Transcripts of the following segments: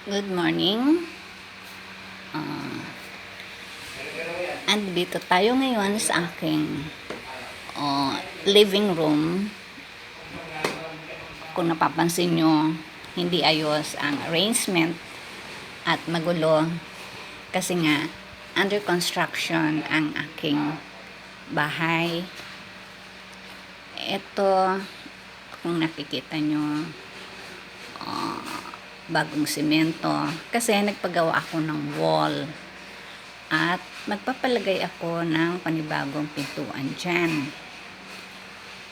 Good morning. Uh, andito tayo ngayon sa aking living room. Kung napapansin nyo, hindi ayos ang arrangement at magulo kasi nga under construction ang aking bahay. Ito, kung nakikita nyo, bagong simento kasi nagpagawa ako ng wall at magpapalagay ako ng panibagong pintuan dyan.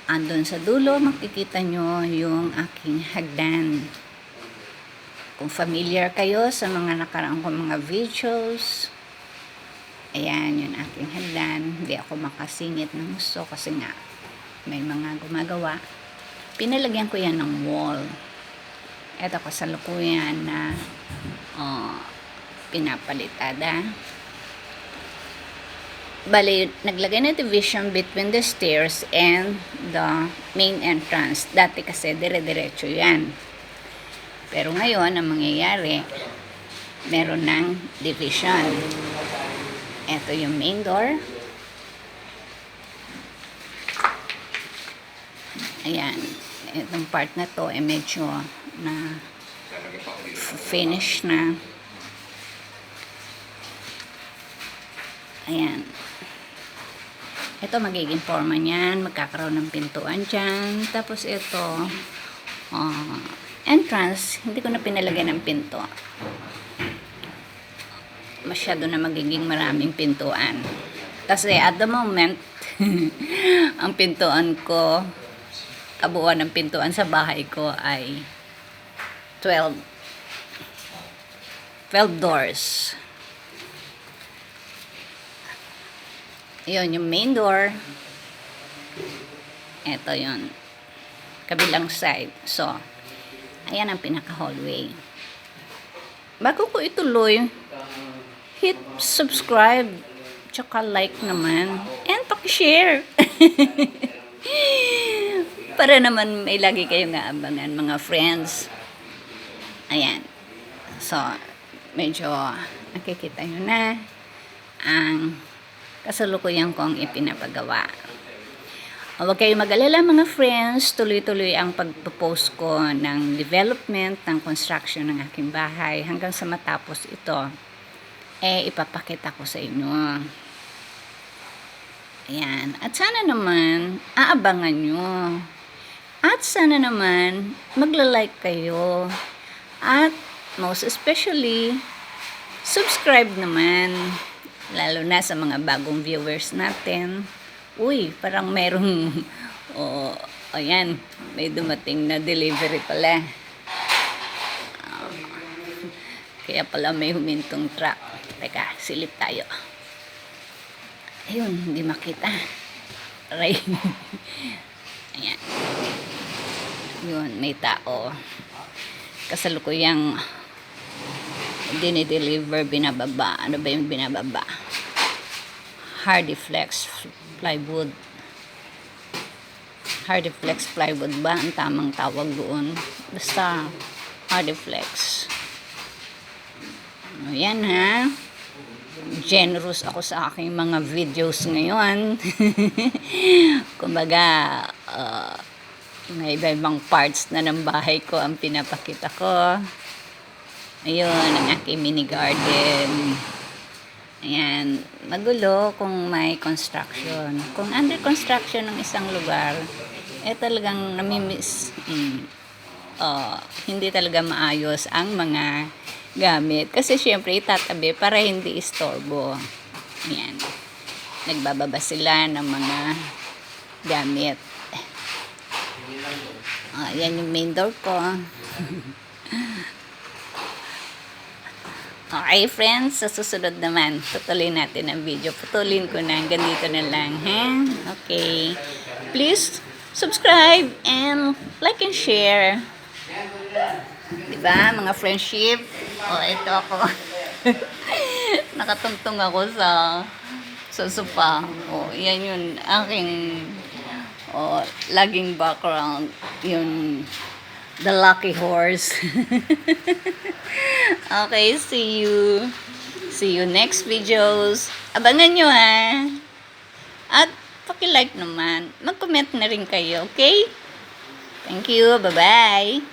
Andun sa dulo makikita nyo yung aking hagdan. Kung familiar kayo sa mga nakaraang kong mga videos, ayan yung aking hagdan. Hindi ako makasingit ng gusto kasi nga may mga gumagawa. Pinalagyan ko yan ng wall. Ito kasalukuyan na pinapalitada. Bali, naglagay na division between the stairs and the main entrance. Dati kasi dire-diretso yan. Pero ngayon, ang mangyayari, meron ng division. Ito yung main door. Ayan. Itong part na to, medyo na finish na. Ayan. Ito magiging forma niyan. Magkakaroon ng pintuan dyan. Tapos ito, entrance. Hindi ko na pinalagyan ng pinto. Masyado na magiging maraming pintuan. Kasi at the moment, ang pintuan ko, kabuuan ng pintuan sa bahay ko ay 12 doors. Yun, yung main door. Ito yun. Kabilang side. So, ayan ang pinaka-hallway. Bago ko ituloy, hit subscribe, tsaka like naman, and paki-share. Para naman may lagi kayong aabangan, mga friends. Ayan. So, medyo nakikita nyo na ang kasalukuyan kong ipinapagawa. Huwag kayong mag-alala mga friends, tuloy-tuloy ang pagpo-post ko ng development, ng construction ng aking bahay hanggang sa matapos ito. Ipapakita ko sa inyo. Ayan. At sana naman, aabangan nyo. At sana naman, magla-like kayo. At most especially, subscribe naman. Lalo na sa mga bagong viewers natin. Uy, parang merong, ayan, may dumating na delivery pala. Kaya pala may humintong truck. Teka, silip tayo. Ayun, hindi makita. Aray. Ayan. Yun, may tao. Kasalukuyang dinideliver, binababa. Ano ba yung binababa? Hardiflex plywood. Hardiflex plywood ba ang tamang tawag doon? Basta Hardiflex. Ayan ha. Generous ako sa aking mga videos ngayon. Kumbaga, may iba-ibang parts na ng bahay ko ang pinapakita ko. Ayun, ang aking mini garden. Ayan, magulo kung may construction. Kung under construction ng isang lugar, talagang namimiss. Hindi talaga maayos ang mga gamit. Kasi syempre itatabi para hindi istorbo. Ayan. Nagbababa sila ng mga gamit. Yan yung main door ko. Okay friends, sa susunod naman, tutuloy natin ang video. Putulin ko na, hanggang dito na lang. Okay. Please, subscribe and like and share. Diba, mga friendship? Ito ako. Nakatungtong ako sa sofa. Yan yun, aking laging background. Yun, The lucky horse. Okay, see you. See you next videos. Abangan nyo ha. At paki-like naman. Mag-comment na rin kayo, okay? Thank you. Bye-bye.